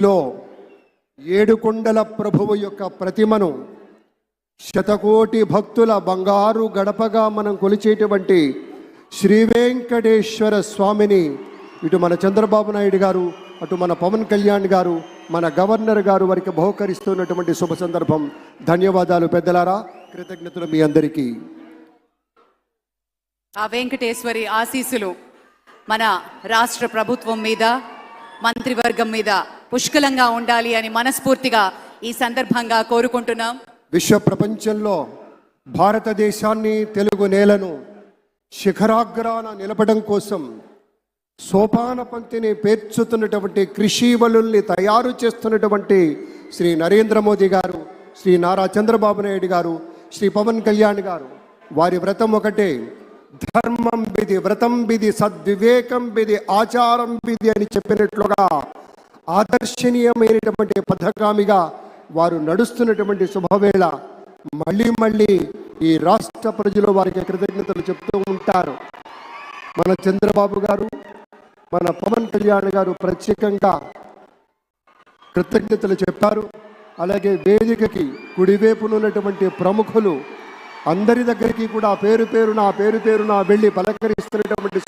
లో ఏడుకొండల ప్రభువు యొక్క ప్రతిమను శతకోటి భక్తుల బంగారు గడపగా మనం కొలిచేటువంటి శ్రీ వెంకటేశ్వర స్వామిని ఇటు మన చంద్రబాబు నాయుడు గారు, అటు మన పవన్ కళ్యాణ్ గారు, మన గవర్నర్ గారు వారికి బహుకరిస్తున్నటువంటి శుభ సందర్భం. ధన్యవాదాలు పెద్దలారా, కృతజ్ఞతలు మీ అందరికీ. ఆ వెంకటేశ్వరి ఆశీస్సులు మన రాష్ట్ర ప్రభుత్వం మీద, మంత్రివర్గం మీద పుష్కలంగా ఉండాలి అని మనస్ఫూర్తిగా ఈ సందర్భంగా కోరుకుంటున్నాం. విశ్వ ప్రపంచంలో భారతదేశాన్ని, తెలుగు నేలను శిఖరాగ్రాన నిలపడం కోసం సోపాన పంక్తిని పేర్చుతున్నటువంటి కృషివలుల్ని తయారు చేస్తున్నటువంటి శ్రీ నరేంద్ర మోదీ గారు, శ్రీ నారా చంద్రబాబు నాయుడు గారు, శ్రీ పవన్ కళ్యాణ్ గారు, వారి వ్రతం ఒకటే, ధర్మం బిది, వ్రతం బిది, సద్వివేకం బిది, ఆచారం బిది అని చెప్పినట్లుగా ఆదర్శనీయమైనటువంటి పథకామిగా వారు నడుస్తున్నటువంటి శుభవేళ మళ్ళీ మళ్ళీ ఈ రాష్ట్ర ప్రజలు వారికి కృతజ్ఞతలు చెప్తూ ఉంటారు. మన చంద్రబాబు గారు, మన పవన్ కళ్యాణ్ గారు ప్రత్యేకంగా కృతజ్ఞతలు చెప్పారు. అలాగే వేదికకి కుడివైపునున్నటువంటి ప్రముఖులు అందరి దగ్గరికి కూడా పేరు పేరున వెళ్ళి పలకరిస్తున్నటువంటి